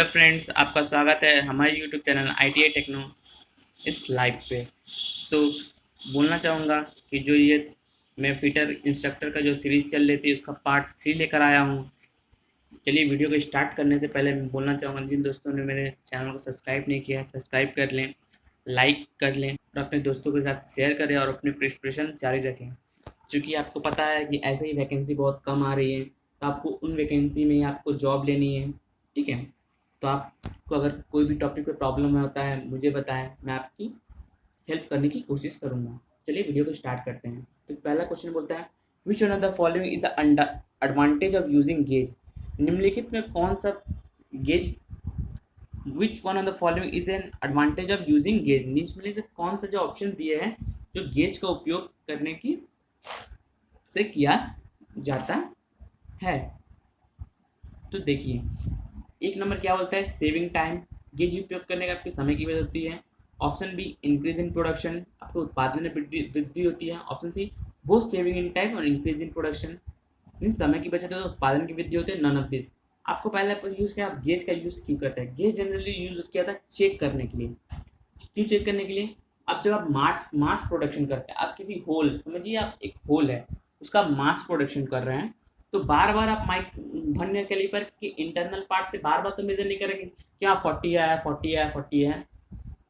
Hello friends, आपका स्वागत है हमारे यूट्यूब चैनल ITI टेक्नो इस लाइव पे। तो बोलना चाहूँगा कि जो ये मैं फिटर इंस्ट्रक्टर का जो सीरीज़ चल रही थी उसका पार्ट 3 लेकर आया हूँ। चलिए वीडियो को स्टार्ट करने से पहले मैं बोलना चाहूँगा, जिन दोस्तों ने मेरे चैनल को सब्सक्राइब नहीं किया है सब्सक्राइब कर लें, लाइक कर लें और अपने दोस्तों के साथ शेयर करें और अपनी प्रिपरेशन जारी रखें। क्योंकि आपको पता है कि ऐसे ही वैकेंसी बहुत कम आ रही है, तो आपको उन वैकेंसी में आपको जॉब लेनी है। ठीक है, तो आपको अगर कोई भी टॉपिक पे प्रॉब्लम होता है मुझे बताएं, मैं आपकी हेल्प करने की कोशिश करूँगा। चलिए वीडियो को स्टार्ट करते हैं। तो पहला क्वेश्चन बोलता है, which one of the following is the advantage of using gauge. निम्नलिखित में कौन सा gauge, which one of the following is an advantage of using gauge, निम्नलिखित से कौन सा जो ऑप्शन दिए हैं जो गेज का उपयोग करने की से किया जाता है। तो देखिए, एक नंबर क्या बोलता है, सेविंग टाइम। गेज उपयोग करने का आपके समय की बचत होती है। Option B, increase in production, आपको उत्पादन में वृद्धि होती है। Option C, both saving in time और इंक्रीज इन प्रोडक्शन, मीन समय की बचत है तो उत्पादन की वृद्धि होती है। None of this. आपको पहले यूज किया, आप गेज का यूज क्यों करते हैं? गेज जनरली यूज किया था चेक करने के लिए। क्यों चेक करने के लिए? अब जब आप मास प्रोडक्शन करते हैं, आप किसी होल, समझिए आप एक होल है उसका मास प्रोडक्शन कर रहे हैं, तो बार बार आप माइक भरने के लिए पर कि इंटरनल पार्ट से बार बार तो मेजर नहीं करेंगे क्या 40 है 40 है 40 है,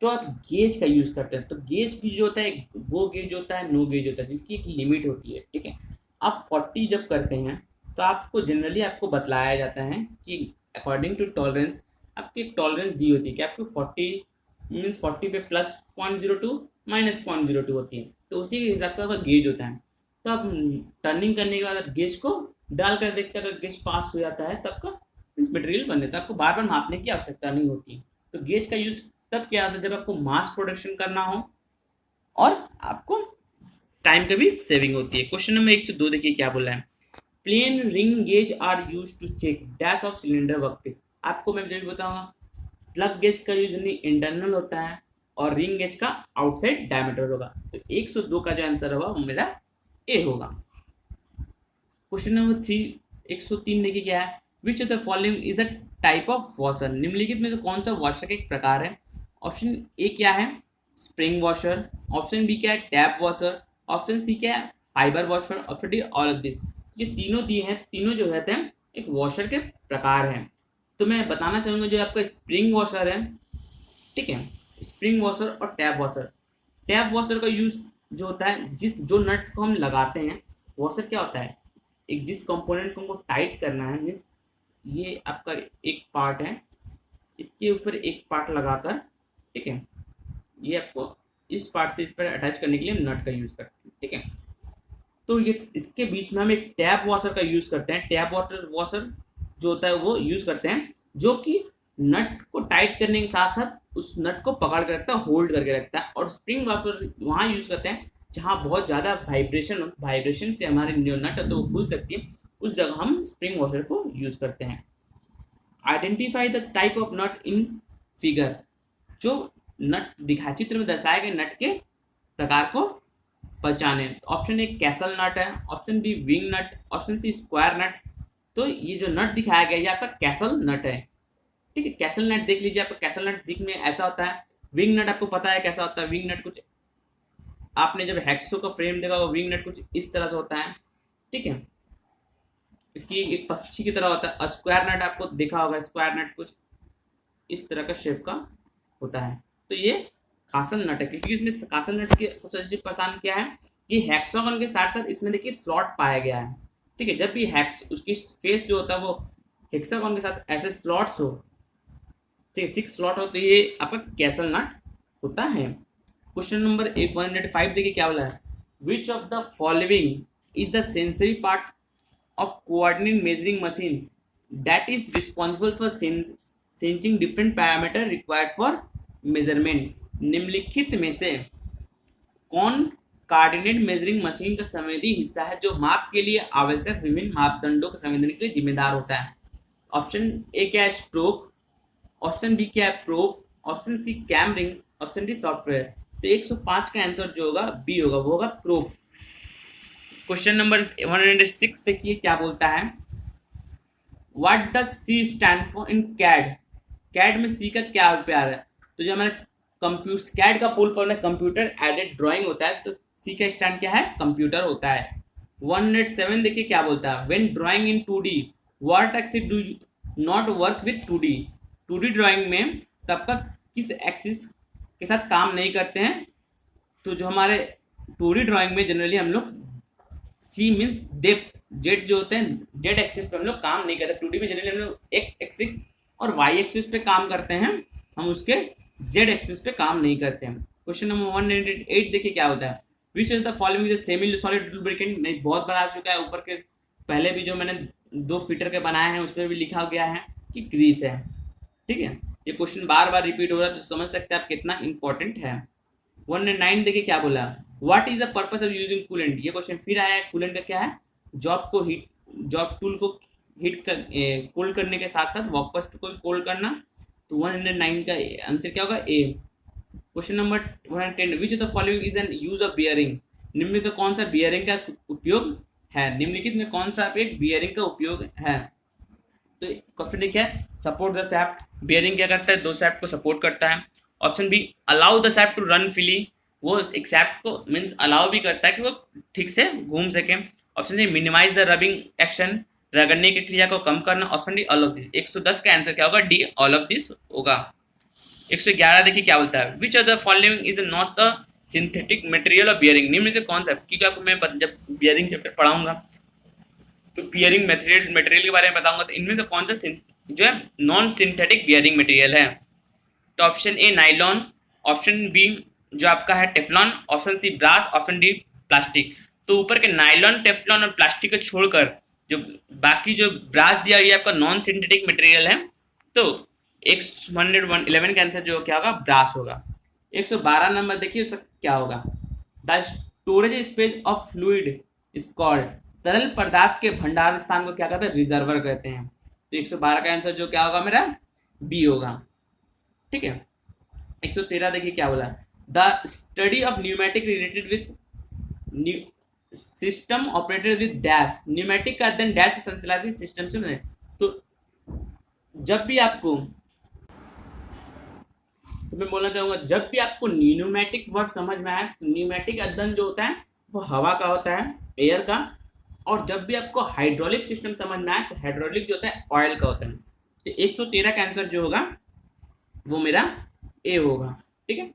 तो आप गेज का यूज करते हैं। तो गेज भी जो होता है वो गेज होता है, नो गेज होता है, जिसकी एक लिमिट होती है। ठीक है, आप 40 जब करते हैं तो आपको जनरली आपको बतलाया जाता है कि अकॉर्डिंग टू टॉलरेंस आपकी एक टॉलरेंस दी होती है कि आपको 40 मीन्स 40 पे प्लस 0.02 माइनस 0.02 होती है, तो उसी के हिसाब से गेज होता है। तो आप टर्निंग करने के बाद गेज को डाल कर देखते हैं, अगर गेज पास हो जाता है तब का मटेरियल बन जाता है, आपको बार बार मापने की आवश्यकता नहीं होती। तो गेज का यूज तब किया जाता है जब आपको मास प्रोडक्शन करना हो और आपको टाइम का भी सेविंग होती है। क्वेश्चन नंबर 1 से 2 देखिए क्या बोला है, plain ring gauge are use to check dash of cylinder workpiece. आपको मैं जब बताऊंगा, प्लग गेज का यूज इंटरनल होता है और रिंग गेज का आउटसाइड डायमीटर होगा। तो 102 का जो आंसर होगा वो मेरा ए होगा। क्वेश्चन नंबर 3, 103 देखिए क्या है, which of the following is a type of washer. निम्नलिखित में से कौन सा वॉशर का एक प्रकार है? ऑप्शन ए क्या है, स्प्रिंग वॉशर। ऑप्शन बी क्या है, टैप वॉशर। ऑप्शन सी क्या है, fibre washer. Option D all of this. ये तीनों दिए हैं, तीनों जो रहते हैं एक वॉशर के प्रकार हैं। तो मैं बताना चाहूँगा जो आपका स्प्रिंग वॉशर है, ठीक है, स्प्रिंग वॉशर और टैप वॉशर। टैप वॉशर का यूज जो होता है, जिस जो नट को हम लगाते हैं, वॉशर क्या होता है, एक जिस कंपोनेंट को हमको टाइट करना है, मीन्स ये आपका एक पार्ट है, इसके ऊपर एक पार्ट लगाकर, ठीक है, ये आपको इस पार्ट से इस पर अटैच करने के लिए हम नट का यूज करते हैं। ठीक है, तो ये इसके बीच में हम एक टैप वॉशर का यूज करते हैं। टैप वाटर वॉशर जो होता है वो यूज करते हैं, जो कि नट को टाइट करने के साथ साथ उस नट को पकड़ के रखता है, होल्ड करके रखता है। और स्प्रिंग वॉशर वहाँ यूज करते हैं जहाँ बहुत ज़्यादा वाइब्रेशन से हमारी जो नट है तो वो खुल सकती है, उस जगह हम स्प्रिंग वॉशर को यूज करते हैं। Identify the type of nut in figure. जो नट दिखा चित्र में दर्शाए गए नट के प्रकार को पहचाने। ऑप्शन ए कैसल नट है, ऑप्शन बी विंग नट, ऑप्शन सी स्क्वायर नट। तो ये जो नट दिखाया गया ये आपका कैसल नट है। ठीक है, कैसल नट देख लीजिए, आपका कैसल नट दिखने ऐसा होता है। विंग नट आपको पता है कैसा होता है, विंग नट कुछ आपने जब हैक्सो का फ्रेम देखा वो विंग नट कुछ इस तरह से होता है। ठीक है, इसकी एक पक्षी की तरह होता है। स्क्वायर नट आपको देखा होगा, स्क्वायर नट कुछ इस तरह का शेप का होता है। तो ये कासल नट है, क्योंकि इसमें कासल नट की सबसे अच्छी पहचान क्या है कि हेक्सागन के साथ साथ इसमें देखिए स्लॉट पाया गया है। ठीक है, जब भी हैक्स उसकी फेस जो होता है वो हेक्सागन के साथ ऐसे स्लॉट्स हो, ठीक है, 6 स्लॉट हो, तो ये आपका कैसल नट होता है। क्वेश्चन नंबर 105 देखिए क्या बोला है, which of the following is the sensory part of coordinate measuring machine that is responsible for changing different parameter required for measurement। निम्नलिखित में से कौन कोऑर्डिनेट मेजरिंग मशीन का संवेदी हिस्सा है जो माप के लिए आवश्यक विभिन्न मापदंडों के संवेदन के लिए जिम्मेदार होता है? ऑप्शन ए क्या है, स्ट्रोक। ऑप्शन बी क्या है, probe. Option C cambering. Option D software. तो 105 का आंसर जो होगा बी होगा, वो होगा प्रोब। क्वेश्चन नंबर 106 देखिए क्या बोलता है, what does C stand for in CAD. CAD में सी का क्या प्यार है, तो जो हमारा कंप्यूटर कैड का फुल फॉर्म है कंप्यूटर एडेड ड्राइंग होता है, तो सी का स्टैंड क्या है, कंप्यूटर होता है। 107 देखिए क्या बोलता है, when drawing in 2D what axis do not work with 2D। 2D drawing में तब का किस एक्सिस के साथ काम नहीं करते हैं, तो जो हमारे 2D ड्राइंग में जनरली हम लोग सी मीन्स डेप्थ, जेड जो होते हैं जेड एक्सिस पे हम लोग काम नहीं करते। 2D में जनरली हम लोग एक्स एक्सिस और वाई एक्सिस पे काम करते हैं, हम उसके जेड एक्सिस पे काम नहीं करते हैं। क्वेश्चन नंबर 108 देखिए क्या होता है, which is the following is semi solid lubricant. नहीं बहुत बड़ा आ चुका है, ऊपर के पहले भी जो मैंने 2 फीटर के बनाए हैं उसमें भी लिखा गया है कि ग्रीस है। ठीक है, ये क्वेश्चन बार बार रिपीट हो रहा है, तो समझ सकते हैं आप कितना इंपॉर्टेंट है। 109 देखिए क्या बोला, what is the purpose of using coolant. ये क्वेश्चन फिर आया है, कूलेंट का क्या है, जॉब टूल को हीट कर कोल्ड करने के साथ साथ वापस को कोल्ड करना। तो 109 का आंसर क्या होगा, A. Question number 110, which of the following is an use of bearing. निम्नलिखित तो कौन सा बियरिंग का उपयोग है, निम्नलिखित में कौन सा एक बियरिंग का उपयोग है। तो क्वेश्चन क्या है, सपोर्ट द सैफ्ट। बियरिंग क्या करता है, 2 सैफ्ट को सपोर्ट करता है। Option B, allow the shaft to run freely. वो एक सैफ्ट को मीन्स अलाउ भी करता है कि वो ठीक से घूम सके। Option C, minimise the rubbing action, रगड़ने की क्रिया को कम करना। Option D, all of this. 110 का आंसर क्या होगा, डी ऑल ऑफ दिस होगा। 111 देखिए क्या बोलता है, which of the following is not the synthetic material of bearing. निम्न से कौन सा, क्योंकि आपको मैं जब बियरिंग चैप्टर पढ़ाऊंगा तो बियरिंग मटेरियल के बारे में बताऊंगा, तो इनमें से कौन सा जो है नॉन सिंथेटिक बियरिंग मटेरियल है। तो option A nylon, option B जो आपका है Teflon, option C brass, option D plastic. तो ऊपर के नाइलॉन, टेफ्लॉन और प्लास्टिक को छोड़कर जो बाकी जो ब्रास दिया ये आपका नॉन सिंथेटिक मटेरियल है। तो 111 का आंसर जो क्या होगा, ब्रास होगा। 112 नंबर देखिए उसका क्या होगा, the storage space of fluid is called. तरल पदार्थ के भंडार स्थान को क्या कहते हैं, रिजर्वर कहते हैं। तो 112 का आंसर जो क्या होगा मेरा, बी होगा। ठीक है, 113 देखिए क्या बोला, the study of pneumatic related with system operated with dash. Pneumatic का अध्ययन डैश से संचालित सिस्टम से बने। तो जब भी आपको, तो मैं बोलना चाहूंगा जब भी आपको न्यूमेटिक वर्ड समझ में आए, तो न्यूमेटिक अध्ययन जो होता है वो हवा का होता है, एयर का। और जब भी आपको हाइड्रोलिक सिस्टम समझ में आए तो हाइड्रोलिक जो होता है ऑयल का होता है। तो 113 का आंसर जो होगा वो मेरा ए होगा। ठीक है,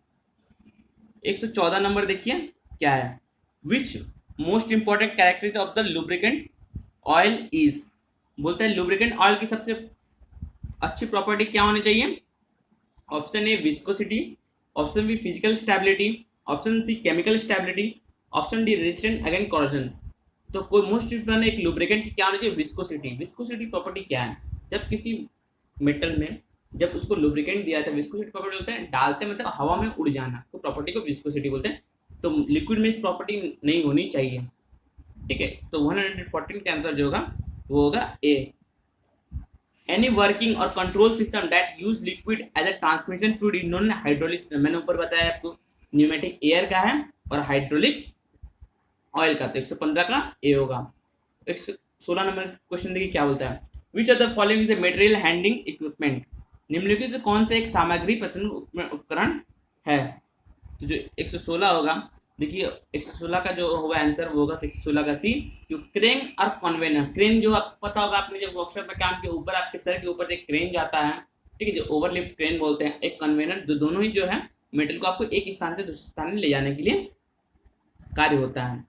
114 नंबर देखिए क्या है, which most important characteristic of the lubricant oil is. बोलता है लुब्रिकेंट ऑयल की सबसे अच्छी प्रॉपर्टी क्या होनी चाहिए। Option A viscosity, option B physical stability, option C chemical stability, option D resistant against corrosion. तो कोई मोस्ट इंपॉर्टेंट एक लुब्रिकेंट की क्या होनी चाहिए, विस्कोसिटी। विस्कोसिटी प्रॉपर्टी क्या है, जब किसी मेटल में जब उसको लुब्रिकेंट दिया था, विस्कोसिटी प्रॉपर्टी बोलते हैं डालते मतलब हवा में उड़ जाना, तो प्रॉपर्टी को विस्कोसिटी बोलते हैं। तो लिक्विड में इस प्रॉपर्टी नहीं होनी चाहिए। ठीक है, तो 114 का आंसर जो होगा वो होगा A. Any working or control system that use liquid as a transmission fluid in non hydraulic system. मैंने ऊपर बताया आपको न्यूमेटिक एयर का है और हाइड्रोलिक ऑयल का। तो 115 का ए होगा। 116 नंबर क्वेश्चन देखिए क्या बोलता है, which of the following is the material handling equipment. निम्नलिखित से कौन से एक सामग्री प्रसंग उपकरण है। तो जो 116 होगा देखिए, 116 का जो होगा आंसर वो होगा 116 का सी, जो क्रेन और कन्वेनर। क्रेन जो आपको पता होगा, आपने जब वर्कशॉप में काम के ऊपर आपके सर के ऊपर एक क्रेन जाता है, ठीक है, जो ओवरलिफ्ट क्रेन बोलते हैं, एक कन्वेनर, दोनों ही जो है मेटल को आपको एक स्थान से दूसरे स्थान में ले जाने के लिए कार्य होता है।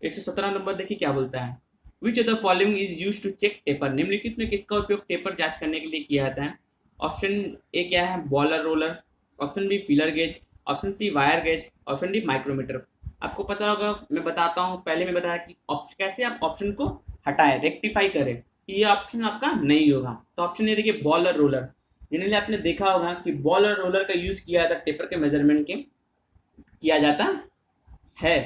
117 नंबर देखिए क्या बोलता है, which of the following is use to check taper. निम्नलिखित में किसका उपयोग टेपर जांच करने के लिए किया जाता है। ऑप्शन ए क्या है, ball or roller, option B feeler gauge, option C wire gauge, option D micrometer. आपको पता होगा, मैं बताता हूँ, पहले मैं बताया कि कैसे आप ऑप्शन को हटाएं, रेक्टिफाई करें कि ये ऑप्शन आपका नहीं होगा। तो ऑप्शन ए देखिए बॉलर रोलर। जनरली आपने देखा होगा कि बॉलर रोलर का यूज किया जाता है टेपर के मेजरमेंट के किया जाता है,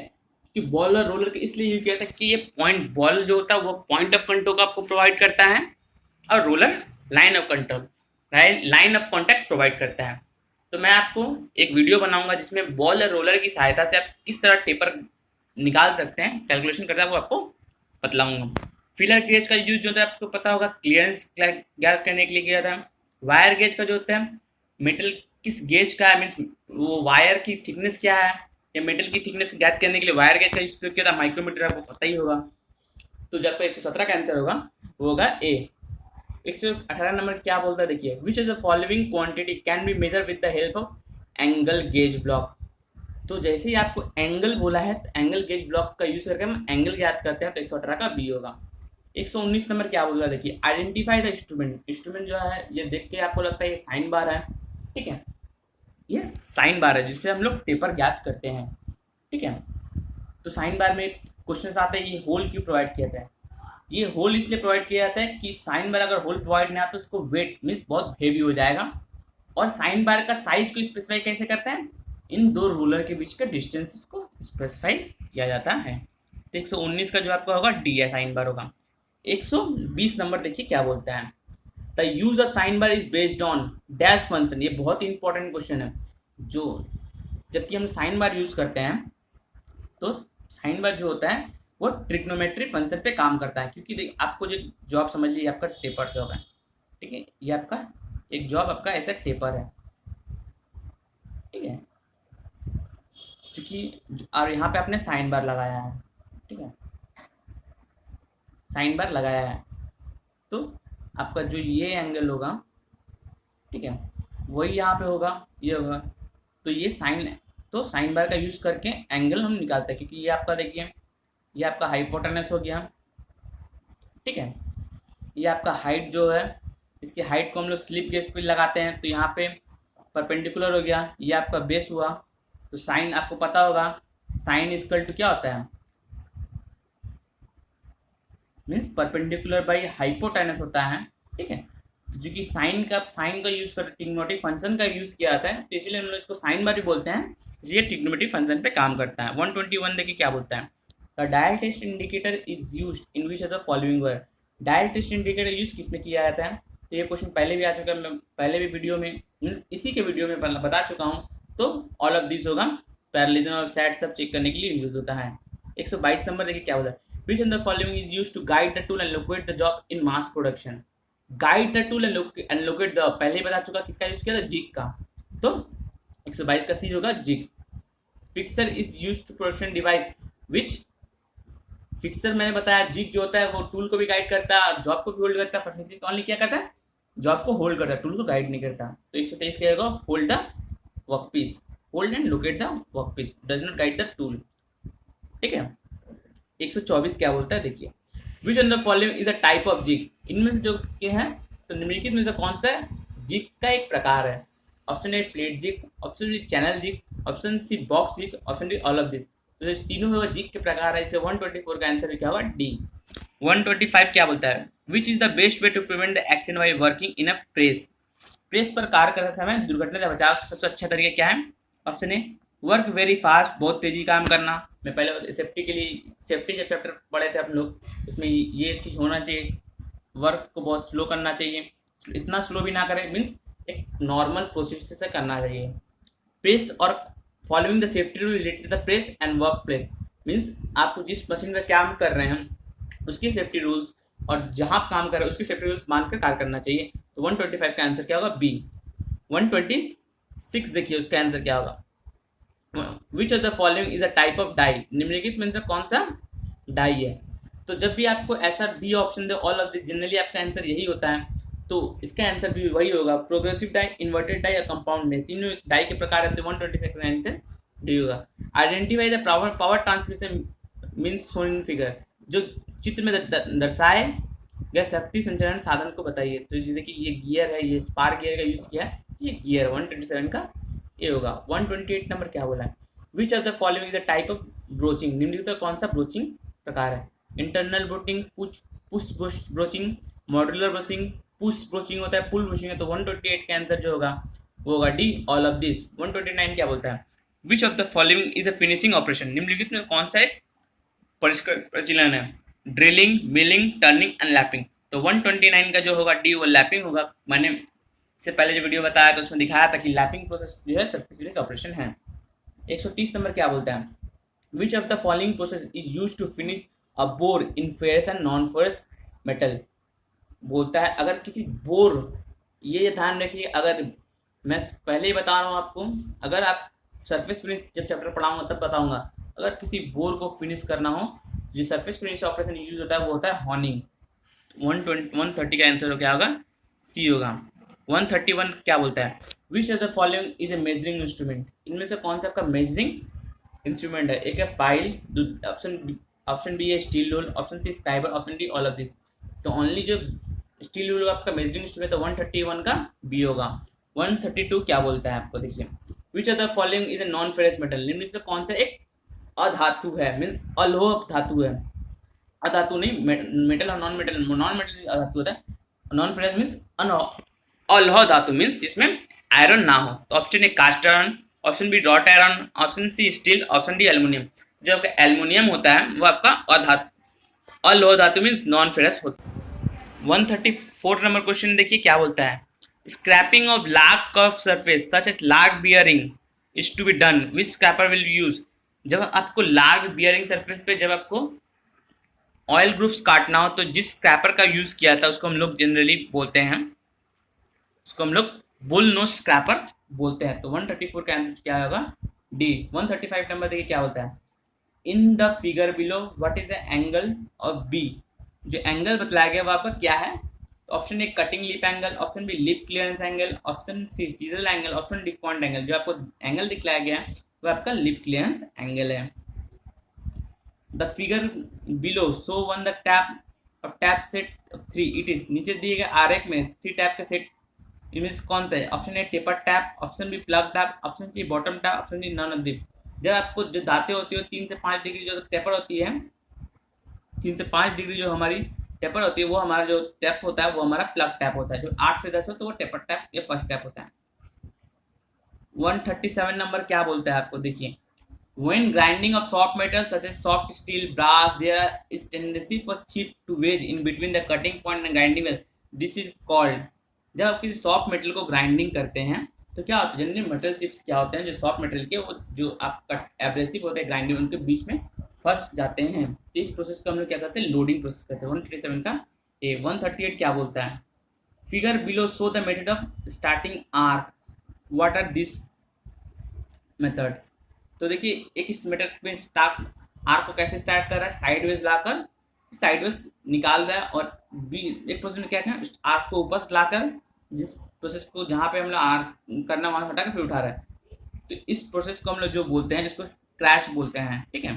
कि बॉलर रोलर के इसलिए यूज किया जाता है कि ये पॉइंट बॉल जो होता है वो पॉइंट ऑफ कंट्रोल को आपको प्रोवाइड करता है, और roller line of control line of contact provide करता है। तो मैं आपको एक वीडियो बनाऊंगा जिसमें बॉल और रोलर की सहायता से आप किस तरह टेपर निकाल सकते हैं, कैलकुलेशन करता है, वो आपको बतलाऊंगा। फिलर गेज का यूज जो होता है आपको पता होगा, क्लियरेंस गैस करने के लिए किया था। वायर गेज का जो होता है, मेटल किस गेज का है, मीन्स वो वायर की थिकनेस क्या है या मेटल की थिकनेस ज्ञात करने के लिए वायर गेज का उपयोग किया था, माइक्रोमीटर, आपको पता ही होगा। तो जब का 117 का आंसर होगा वो होगा ए। 118 नंबर क्या बोलता है, देखिए, which is the following quantity can be measure with the help of angle gauge block. तो जैसे ही आपको एंगल बोला है तो एंगल गेज ब्लॉक का यूज करके हम एंगल याद करते हैं, तो 118 का बी होगा। 119 नंबर क्या बोल रहा है, देखिए, आइडेंटिफाई द इंस्ट्रूमेंट। इंस्ट्रूमेंट जो है ये देख के आपको लगता है ये साइन बार है, ठीक है, ये साइन बार है जिससे हम लोग टेपर ज्ञात करते हैं, ठीक है। तो साइन बार में क्वेश्चन आते हैं, ये होल क्यों प्रोवाइड किया जाता है। ये होल इसलिए प्रोवाइड किया जाता है कि साइन बार अगर होल प्रोवाइड नहीं आता तो उसको वेट मीन्स बहुत हेवी हो जाएगा। और साइन बार का साइज को स्पेसिफाई कैसे करता है, इन दो रूलर के बीच का डिस्टेंस को स्पेसिफाई किया जाता है। तो 119 का जो आपका होगा डी है, साइन बार होगा। 120 नंबर देखिए क्या बोलता है, the use of sine bar is based on dash function. ये बहुत ही इंपॉर्टेंट क्वेश्चन है। जो जबकि हम साइन बार यूज करते हैं तो साइन बार जो होता है वो ट्रिग्नोमेट्री फंक्शन पे काम करता है, क्योंकि देखिए आपको जो जॉब समझ लीजिए आपका टेपर जॉब है, ठीक है, ये आपका एक जॉब आपका ऐसा टेपर है, ठीक है, चूंकि और यहाँ पे आपने साइन बार लगाया है, ठीक है, साइन बार लगाया है, तो आपका जो ये एंगल होगा, ठीक है, वही यहाँ पे होगा, ये होगा। तो ये साइन, तो साइन बार का यूज करके एंगल हम निकालते हैं, क्योंकि ये आपका देखिए ये आपका हाइपोटेनस हो गया, ठीक है, ये आपका हाइट जो है, इसकी हाइट को हम लोग स्लिप गेज पे लगाते हैं, तो यहाँ पे परपेंडिकुलर हो गया, ये आपका बेस हुआ। तो साइन आपको पता होगा, साइन इक्वल टू क्या होता है, मीन्स परपेंडिकुलर बाई हाइपोटेनस होता है, ठीक है। तो जो कि साइन का यूज करते ट्रिग्नोमेट्री फंक्शन का यूज किया जाता है, तो इसलिए हम लोग इसको साइन बार भी बोलते हैं, ये ट्रिग्नोमेट्री फंक्शन पे काम करता है। 121 देखिए क्या बोलता है, the dial test indicator is used in which of the following word. Dial test indicator use किस में किया जाता है, तो ये क्वेश्चन पहले भी आ चुका है, मैं पहले भी वीडियो में मीन्स इसी के वीडियो में बता चुका हूँ। तो ऑल ऑफ दिस होगा, पैरेललिज्म और सेट सब चेक करने के लिए यूज होता है। 122 नंबर देखिए क्या बोला, which in the following is used to guide the tool and locate the job in mass production। guide the tool and locate the, पहले ही बता चुका किसका यूज किया था, जिग का। तो 122 का सी होगा jig. Fixture is used to production device which, fixture मैंने बताया, जिग जो होता है वो टूल को भी गाइड करता है, जॉब को भी होल्ड करता है, पर फिक्सर ओनली क्या करता है, जॉब को होल्ड करता है, टूल को गाइड नहीं करता। तो 123 क्या होगा, hold the workpiece, hold and locate the workpiece, does not guide the tool, ठीक है। 124 क्या बोलता है, देखिए, which on the following is a type of jig. इनमें से जो के हैं, तो निम्नलिखित में से कौन सा जिग का एक प्रकार है। Option A plate jig, option B channel jig, option C box jig, option D all of this. तो ये तीनों होगा जिग के प्रकार है, इसलिए 124 का आंसर क्या होगा, डी। 125 क्या बोलता है, which is the best way to prevent the accident by working in a press. Press पर कार्य करते समय दुर्घटना से बचाव का सबसे अच्छा तरीका क्या है, ऑप्शन ए वर्क वेरी फास्ट, बहुत तेजी काम करना। मैं पहले सेफ्टी के लिए, सेफ्टी जब चैप्टर पढ़े थे हम लोग, उसमें ये चीज़ होना चाहिए, वर्क को बहुत स्लो करना चाहिए, इतना स्लो भी ना करें, मीन्स एक नॉर्मल प्रोसेस से करना चाहिए। प्रेस और following the safety rule related the press and work place, means आप जिस मशीन में काम कर रहे हैं उसकी सेफ्टी रूल्स और जहाँ आप काम कर रहे हैं उसकी सेफ्टी रूल्स मानकर कार्य करना चाहिए। तो 125 का आंसर क्या होगा, बी। 126 देखिए उसका आंसर क्या होगा, which of the following is a type of die. निम्नलिखित में से कौन सा डाई है। तो जब भी आपको ऐसा बी ऑप्शन दे ऑल ऑफ दिस, जनरली आपका आंसर यही होता है, तो इसका आंसर भी वही होगा, प्रोग्रेसिव डाई, इन्वर्टेड डाई या कंपाउंड डाई, तीनों डाई के प्रकार है। तो 126 का आंसर डी होगा। Identify the power transmission means shown in figure, जो चित्र में दर्शाए गए शक्ति संचरण साधन को बताइए। तो ये देखिए ये गियर है, ये स्पार्क गियर का यूज किया है, ये गियर 127 का ये होगा। 128 नंबर क्या बोला है, which of the following is the type of broaching. निम्नलिखित कौन सा ब्रोचिंग प्रकार है, internal broaching, push broaching, modular broaching, push broaching होता है, पुल ब्रोचिंग है। तो 128 का आंसर जो होगा वो होगा डी ऑल ऑफ दिस। 129 क्या बोलता है, which of the following is a finishing operation. निम्नलिखित में कौन सा एक परिचालन है, drilling, milling, turning and lapping. तो 129 का जो होगा डी वो लैपिंग होगा। मैंने इससे पहले जो वीडियो बताया तो उसमें दिखाया था कि लैपिंग प्रोसेस जो है सर्फेस ऑपरेशन है। 130 नंबर क्या बोलता है, which of the following process is use to finish a bore in ferrous and non ferrous metal. बोलता है अगर किसी बोर ये ध्यान रखिए, अगर मैं पहले ही बता रहा हूँ आपको, अगर आप सरफेस फिनिश जब चैप्टर पढ़ाऊंगा तब बताऊंगा, अगर किसी बोर को फिनिश करना हो, जो सरफेस फिनिश ऑपरेशन यूज होता है वो होता है हॉर्निंग। 130 का आंसर हो क्या होगा, सी होगा। 131 क्या बोलता है, which of the following is a measuring instrument, इनमें से कौन सा आपका मेजरिंग इंस्ट्रूमेंट है। एक है पाइल, ऑप्शन बी है steel rule, option C scriber, option D all of this. तो ओनली जो स्टील रूल आपका मेजरिंग इंस्ट्रूमेंट है, तो 131 का बी होगा। 132 क्या बोलता है आपको, देखिए, विच of the following is a non ferrous metal, निम्न से कौन सा एक अधातु है, मीन अलोह धातु है। अधातु नहीं, मेटल और नॉन मेटल अधातु होता है, नॉन फेरस मीन्स अलोह धातु मीन्स जिसमें आयरन ना हो। तो option A cast iron, option B dot iron, option C steel, option D aluminium. जो आपका एल्युमिनियम होता है वो आपका अलोह धातु मीन्स नॉन फेरस होता है। 134 नंबर क्वेश्चन देखिए क्या बोलता है, scraping of large curve surface such as large bearing is to be done, which scraper will use. जब आपको लार्ज बियरिंग सरफेस पे जब आपको ऑयल ग्रुप्स काटना हो, तो जिस स्क्रैपर का यूज किया था उसको हम लोग जनरली बोलते हैं, उसको हम लोग बुल नोज स्क्रैपर बोलते हैं। तो 134 का आंसर क्या होगा, डी। 135 नंबर देखिए क्या होता है, in the figure below what is the angle of B. जो एंगल बतलाया गया वो आपका क्या है, option A cutting lip angle, option B lip clearance angle, option C chisel angle, option D point angle. जो आपको एंगल दिखलाया गया है वो आपका लिप क्लियरेंस एंगल है। The figure below show one the tap set 3, it is, नीचे दिए गए आरेख में 3 टैप के सेट इमेज कौन सा है, option A taper tap, option B plug tap, option C bottom tap, option D none of this. जब आपको जो दाते होती है 3 से 5 डिग्री जो टेपर होती है, 3 से 5 डिग्री जो हमारी टेपर होती है, वो हमारा जो टैप होता है वो हमारा प्लग टैप होता है। जो 8 से 10 हो तो वो टेपर टैप या फर्स्ट टैप होता है। 137 नंबर क्या बोलता है आपको, देखिए, when grinding of soft metal such as soft steel, brass, there is tendency for chip to wedge in between the cutting point and grinding wheel, this is called। जब आप किसी सॉफ्ट मेटल को grinding करते हैं तो क्या होता है, जनरली मेटल चिप्स क्या होते हैं जो सॉफ्ट मेटल के, वो जो आपका एब्रेसिव होते हैं ग्राइंडिंग, उनके बीच में फंस जाते हैं। तो इस प्रोसेस को हम लोग क्या करते हैं, लोडिंग प्रोसेस करते हैं। 137 का ए। 138 क्या बोलता है, figure below show the method of starting arc, what are this methods. तो देखिए, एक इस मेथड में स्टार्ट आर्क को कैसे स्टार्ट कर रहा है, साइडवेज लाकर साइडवेज निकाल रहा है, और बी एक प्रोसेस में क्या है, आर्क को ऊपर से लाकर जिस प्रोसेस को जहाँ पे हम लोग आर्क करना वहाँ हटा कर फिर उठा रहा है। तो इस प्रोसेस को हम लोग जो बोलते हैं इसको स्क्रैच बोलते हैं, ठीक है।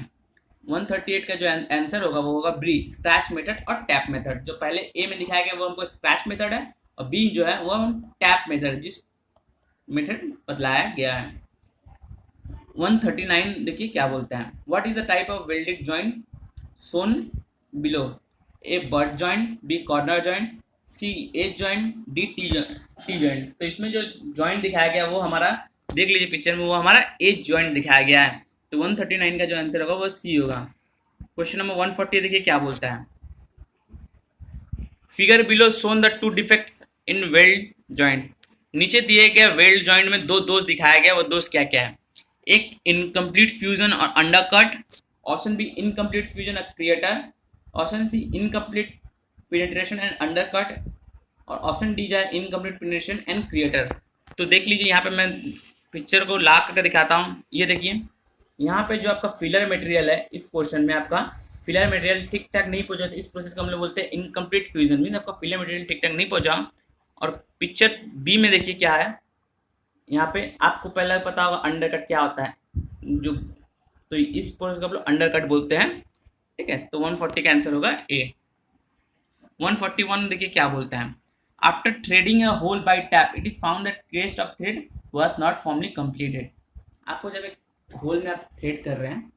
138 का जो आंसर होगा वो होगा बी, स्क्रैच मेथड और टैप मेथड। जो पहले ए में दिखाया गया वो हमको स्क्रैच मेथड है, और बी जो है वो हम टैप मेथड, जिस मेथड बतलाया गया है। 139 देखिए क्या बोलता है, what is the type of welded joint shown below, A butt joint, B corner joint, C edge joint, D T joint. तो इसमें जो जॉइंट दिखाया गया वो हमारा, देख लीजिए पिक्चर में, वो हमारा एज जॉइंट दिखाया गया है। तो 139 का जो आंसर होगा वो सी होगा। क्वेश्चन नंबर 140 देखिए क्या बोलता है, figure below shown the 2 defects in weld joint. नीचे दिए गए वेल्ड जॉइंट में 2 दोष दिखाया गया, वो दोष क्या क्या है, एक इनकम्प्लीट फ्यूजन और undercut, option B incomplete fusion और crater, option C incomplete penetration and undercut, और ऑप्शन डी जाए इनकम्प्लीट पेनिट्रेशन एंड क्रिएटर। तो देख लीजिए यहाँ पे मैं पिक्चर को ला करके दिखाता हूँ। ये देखिए यहाँ पे जो आपका फिलर मटेरियल है, इस पोर्शन में आपका फिलर मटेरियल ठीक ठाक नहीं पहुंचा, तो इस प्रोसेस को हम लोग बोलते हैं इनकम्प्लीट फ्यूजन, मीन आपका फिलर मटेरियल ठीक ठाक नहीं पहुंचा। और पिक्चर बी में देखिए क्या है, यहाँ पे आपको पहले पता होगा अंडरकट क्या होता है, जो तो इस प्रोसेस को आप लोग अंडरकट बोलते हैं, ठीक है। तो 140 का आंसर होगा ए। 141 देखिए क्या बोलता है, after threading a hole by tap it is found that crest of thread was not formally completed. आपको जब एक होल में आप थ्रेड कर रहे हैं,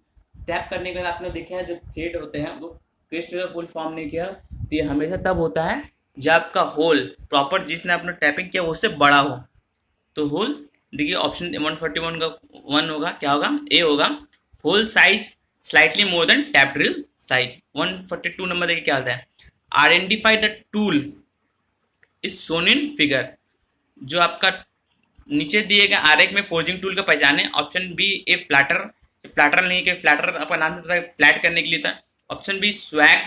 टैप करने के बाद आपने देखा है जो थ्रेड होते हैं वो क्रेस्ट का फुल फॉर्म नहीं किया, तो ये हमेशा तब होता है जब आपका होल प्रॉपर जिसने आपने टैपिंग किया उससे बड़ा हो। तो होल देखिए ऑप्शन 141 का 1 होगा, क्या होगा, ए होगा, hole size slightly more than tap drill size. 142 number देखिए क्या होता है, identify the tool is shown in figure. जो आपका नीचे दिए गए आरेख में फोर्जिंग टूल का पहचाने, ऑप्शन बी ए फ्लैटर, फ्लैटर नहीं कि फ्लैटर अपना नाम से पता है फ्लैट करने के लिए था, ऑप्शन बी स्वैग।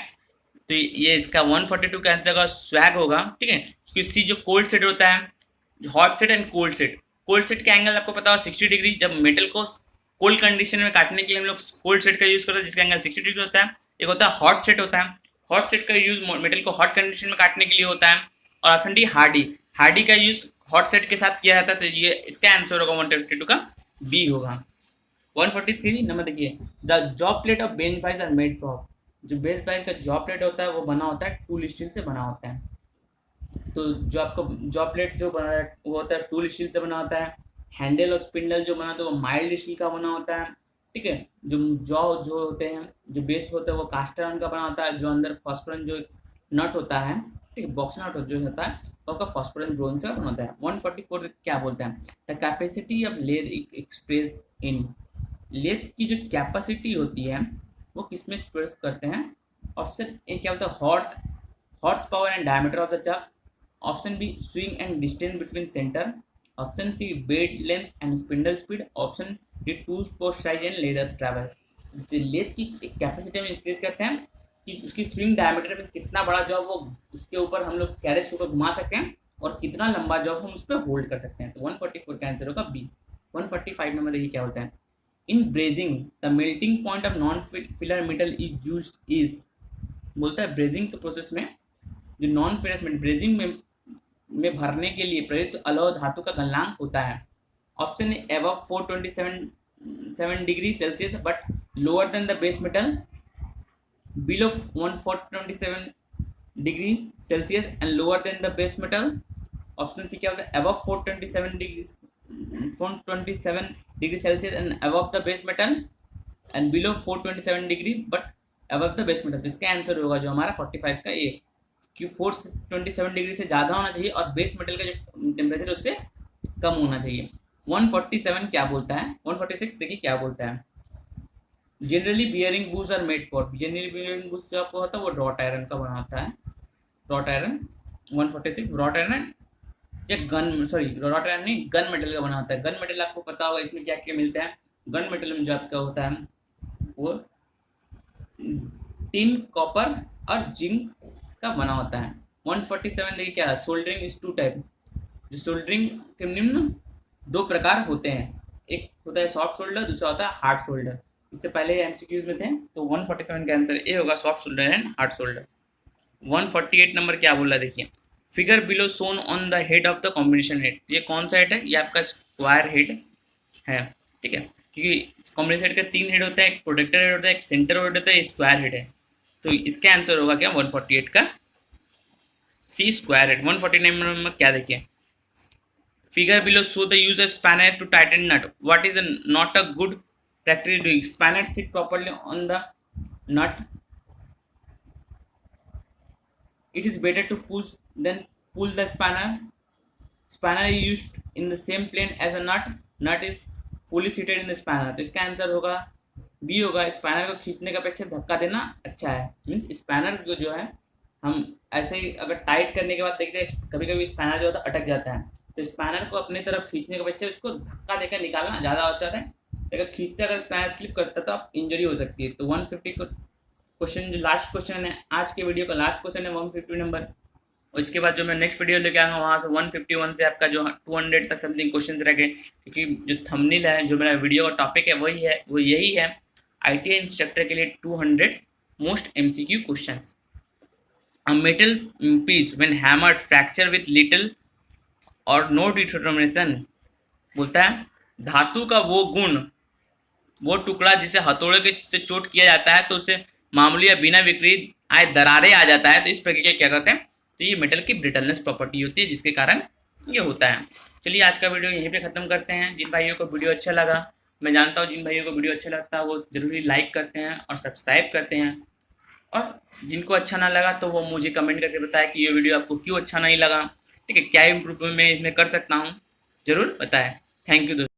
तो ये इसका 142 का आंसर का स्वैग होगा, ठीक है। किसी जो कोल्ड सेट होता है, hot set and cold set. Cold set का एंगल आपको पता हो 60 डिग्री। जब मेटल को कोल्ड कंडीशन में काटने के लिए हम लोग कोल्ड सेट का यूज करते हैं जिसका एंगल 60 डिग्री होता है। एक होता है हॉट सेट होता है। हॉट सेट का यूज मेटल को हॉट कंडीशन में काटने के लिए होता है। और ऑप्शन डी हार्डी, हार्डी का यूज हॉट सेट के साथ किया जाता है। तो ये इसका आंसर होगा 152 का बी होगा। 143 नंबर देखिए, the job plate of bench vice are made from. जो बेंच बाइज का जॉब प्लेट होता है वो बना होता है टूल स्टील से बना होता है। तो जो आपका जॉब प्लेट जो बना है वो होता है टूल स्टील से बना होता है। हैंडल और स्पिंडल जो बना होता है वो माइल्ड स्टील का बना होता है। ठीक है, जो जॉ जो होते हैं, जो बेस होता है वो कास्ट आयरन का बना होता है। जो अंदर फॉस्फोरस जो नट होता है, ठीक है, बॉक्स नट जो होता है वो आपका फॉस्फोरस ब्रोंज का बना होता है। 144 क्या बोलता है, the capacity of lathe express in. Lathe की जो कैपेसिटी होती है वो किस में एक्सप्रेस करते हैं। ऑप्शन ए क्या होता है, horse power and diameter of the chuck. Option B swing and distance between centre. Option C bed length and spindle speed. Option D tool post size and ladder travel. जो lathe की capacity में express करते हैं कि उसकी swing diameter में कितना बड़ा जॉब वो उसके ऊपर हम लोग कैरेज को घुमा सकते हैं और कितना लंबा जॉब हम उस पर होल्ड कर सकते हैं। तो 144 का आंसर होगा बी। 145 नंबर देखिए क्या होता है, in brazing the melting point of non filler metal is used is. बोलता है ब्रेजिंग के प्रोसेस में जो नॉन फेरस मेटल ब्रेजिंग में भरने के लिए प्रयुक्त अलौह धातु का गलनांक होता है। Option A above 427 degree Celsius but lower than the base metal, below 427 degree Celsius and lower than the base metal. Option C क्या होता है, above 427 degree Celsius and above the base metal and below 427 degree but above the base metal. तो इसका answer होगा जो हमारा 45 का ए, कि 427 डिग्री से ज़्यादा होना चाहिए और बेस मेटल का जो टेम्परेचर है उससे कम होना चाहिए। 147 क्या बोलता है, 146 देखिए क्या बोलता है, generally bearing bushes are made for. Generally bearing bushes जो आपको होता है वो रॉट आयरन का बना होता है। रॉट आयरन 146 रॉट आयरन या गन, सॉरी रॉट आयरन नहीं, गन मेटल का बना होता है। गन मेटल आपको पता होगा इसमें क्या क्या मिलता है। गन मेटल में जो आपका होता है वो टिन, कॉपर और जिंक का बना होता है। 147 देखिए क्या है, सोल्डरिंग इज टू टाइप। जो सोल्डरिंग के निम्न दो प्रकार होते हैं, एक होता है सॉफ्ट सोल्डर, दूसरा होता है हार्ड सोल्डर। इससे पहले एमसीक्यूज में थे। तो 147 का आंसर ए होगा, soft solder and hard solder. 148 number क्या बोला देखिए, figure below shown on the head of the combination head. ये कौन सा हेड है, ये आपका स्क्वायर हेड है। ठीक है, क्योंकि कॉम्बिनेशन हेड का 3 हेड होता है, एक प्रोटेक्टर हेड होता है, एक सेंटर हेड होता है, एक स्क्वायर हेड है। तो इसका आंसर होगा क्या 148 का सी, स्क्वायर हेड। 149 नंबर क्या देखिए, figure below show the use of spanner to tighten nut. What is not a good practice doing? Spanner sit properly on the nut. It is better to push than pull the spanner. Spanner is used in the same plane as a nut. Nut is fully seated in the spanner. तो इसका answer होगा B होगा, spanner को खींचने का अपेक्षा धक्का देना अच्छा है। मीन्स स्पैनर को जो है हम ऐसे ही अगर टाइट करने के बाद देखते हैं कभी कभी स्पैनर जो होता है अटक जाता है। तो स्पैनर को अपनी तरफ खींचने के अपेक्षा उसको धक्का देकर निकालना ज़्यादा अच्छा है। अगर खींचते अगर स्पैनर स्लिप करता तो आप इंजरी हो सकती है। तो 150 क्वेश्चन जो लास्ट क्वेश्चन है आज के वीडियो का लास्ट क्वेश्चन है 150 नंबर। और इसके बाद जो मैं नेक्स्ट वीडियो लेके आऊँगा वहाँ से 151 से आपका जो 200 तक समथिंग क्वेश्चन रह गए, क्योंकि जो थंबनेल है जो मेरा वीडियो का टॉपिक है वही है, वो यही है ITI इंस्ट्रक्टर के लिए 200 most MCQ questions. A metal piece when hammered fracture with little or no determination. बोलता है धातु का वो गुण, वो टुकड़ा जिसे हथौड़े के से चोट किया जाता है तो उसे मामूली या बिना विपरीत आए दरारें आ जाता है। तो इस प्रक्रिया क्या कहते हैं, तो ये मेटल की ब्रिटलनेस प्रॉपर्टी होती है जिसके कारण ये होता है। चलिए आज का वीडियो यहीं पे ख़त्म करते हैं। जिन भाइयों को वीडियो अच्छा लगा, मैं जानता हूँ जिन भाइयों को वीडियो अच्छा लगता है वो ज़रूरी लाइक करते हैं और सब्सक्राइब करते हैं, और जिनको अच्छा ना लगा तो वो मुझे कमेंट करके बताएं कि ये वीडियो आपको क्यों अच्छा नहीं लगा। ठीक है, क्या इम्प्रूवमेंट मैं इसमें कर सकता हूँ, ज़रूर बताएं। थैंक यू दोस्तों।